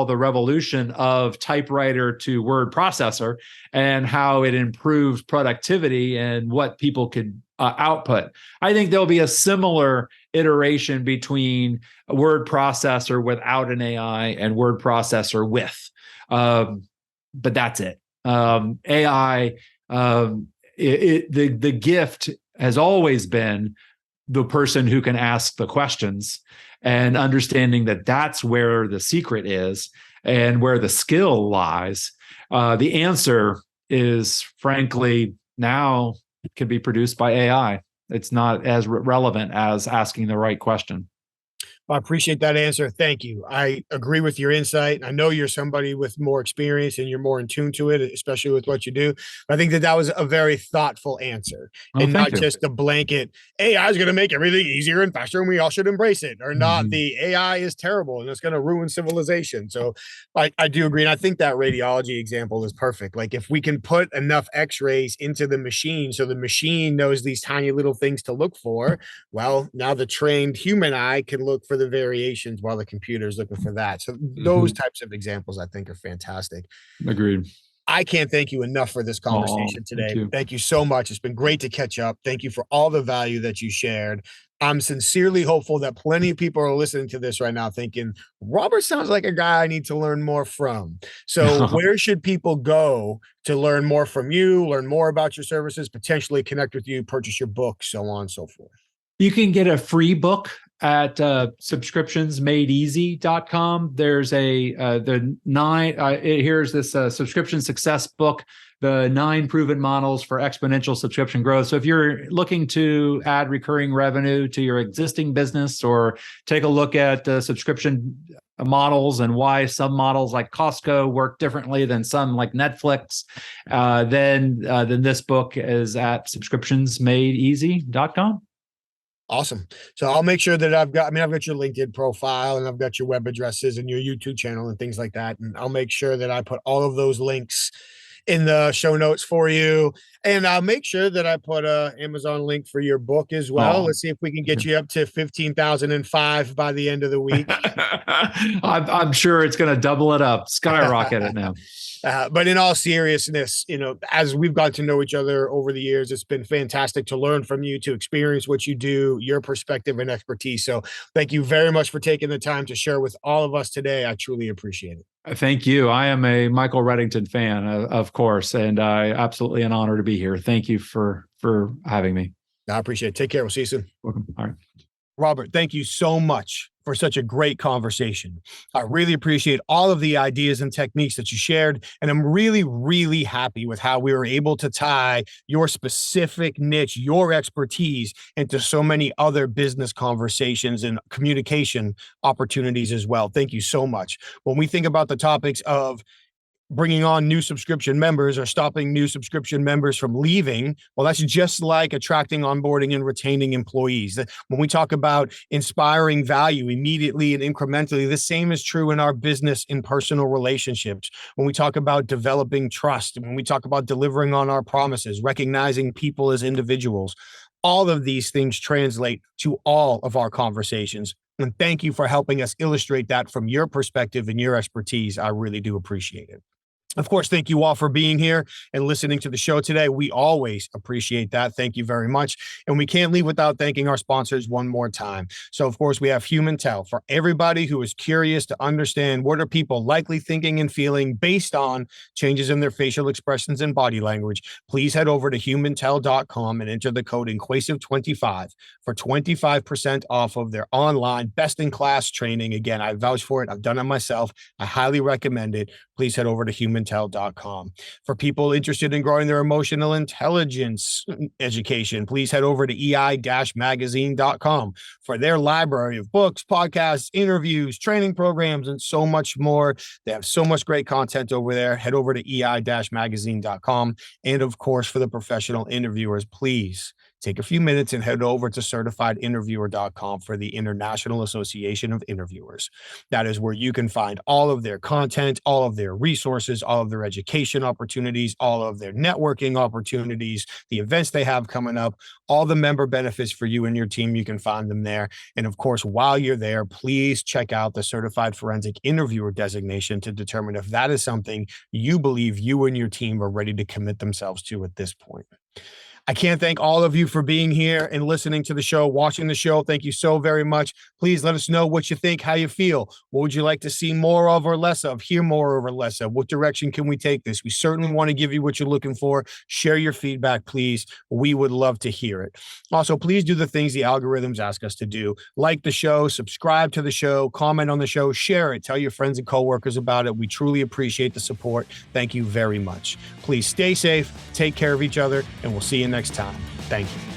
the revolution of typewriter to word processor, and how it improved productivity and what people could output. I think there'll be a similar iteration between a word processor without an AI and word processor with. But that's it. AI the gift has always been the person who can ask the questions, and understanding that that's where the secret is and where the skill lies. The answer is, frankly, now can be produced by AI. It's not as relevant as asking the right question. I appreciate that answer. Thank you. I agree with your insight. I know you're somebody with more experience and you're more in tune to it, especially with what you do. I think that that was a very thoughtful answer, Oh, and not thank you. just a blanket AI is going to make everything easier and faster and we all should embrace it, or not the AI is terrible and it's going to ruin civilization. So I do agree. And I think that radiology example is perfect. Like, if we can put enough x-rays into the machine so the machine knows these tiny little things to look for, well, now the trained human eye can look for the variations while the computer is looking for that. So those types of examples I think are fantastic. Agreed. I can't thank you enough for this conversation today. Thank you so much. It's been great to catch up. Thank you for all the value that you shared. I'm sincerely hopeful that plenty of people are listening to this right now thinking, Robert sounds like a guy I need to learn more from. So where should people go to learn more from you, learn more about your services, potentially connect with you, purchase your book, so on and so forth? You can get a free book at subscriptionsmadeeasy.com. There's here's this subscription success book, the 9 proven models for exponential subscription growth. So if you're looking to add recurring revenue to your existing business, or take a look at subscription models and why some models like Costco work differently than some like Netflix, then this book is at subscriptionsmadeeasy.com. Awesome. So I'll make sure that I've got your LinkedIn profile and I've got your web addresses and your YouTube channel and things like that. And I'll make sure that I put all of those links in the show notes for you. And I'll make sure that I put a Amazon link for your book as well. Let's see if we can get you up to 15,005 by the end of the week. I'm sure it's going to double it up, skyrocket it now. But in all seriousness, as we've got to know each other over the years, it's been fantastic to learn from you, to experience what you do, your perspective and expertise. So thank you very much for taking the time to share with all of us today. I truly appreciate it. Thank you. I am a Michael Reddington fan, of course, and absolutely an honor to be here. Thank you for having me. I appreciate it. Take care. We'll see you soon. Welcome. All right. Robert, thank you so much for such a great conversation. I really appreciate all of the ideas and techniques that you shared. And I'm really, really happy with how we were able to tie your specific niche, your expertise, into so many other business conversations and communication opportunities as well. Thank you so much. When we think about the topics of bringing on new subscription members or stopping new subscription members from leaving, well, that's just like attracting, onboarding, and retaining employees. When we talk about inspiring value immediately and incrementally, the same is true in our business and personal relationships. When we talk about developing trust, when we talk about delivering on our promises, recognizing people as individuals, all of these things translate to all of our conversations. And thank you for helping us illustrate that from your perspective and your expertise. I really do appreciate it. Of course, thank you all for being here and listening to the show today. We always appreciate that. Thank you very much. And we can't leave without thanking our sponsors one more time. So, of course, we have HumanTell. For everybody who is curious to understand what are people likely thinking and feeling based on changes in their facial expressions and body language, please head over to humantell.com and enter the code INQUASIVE25 for 25% off of their online best-in-class training. Again, I vouch for it. I've done it myself. I highly recommend it. Please head over to humantell.com. For people interested in growing their emotional intelligence education, please head over to ei-magazine.com for their library of books, podcasts, interviews, training programs, and so much more. They have so much great content over there. Head over to ei-magazine.com. And of course, for the professional interviewers, please take a few minutes and head over to certifiedinterviewer.com for the International Association of Interviewers. That is where you can find all of their content, all of their resources, all of their education opportunities, all of their networking opportunities, the events they have coming up, all the member benefits for you and your team. You can find them there. And of course, while you're there, please check out the Certified Forensic Interviewer designation to determine if that is something you believe you and your team are ready to commit themselves to at this point. I can't thank all of you for being here and listening to the show, watching the show. Thank you so very much. Please let us know what you think, how you feel. What would you like to see more of or less of, hear more or less of? What direction can we take this? We certainly want to give you what you're looking for. Share your feedback, please. We would love to hear it. Also, please do the things the algorithms ask us to do. Like the show, subscribe to the show, comment on the show, share it, tell your friends and coworkers about it. We truly appreciate the support. Thank you very much. Please stay safe, take care of each other, and we'll see you next time. Thank you.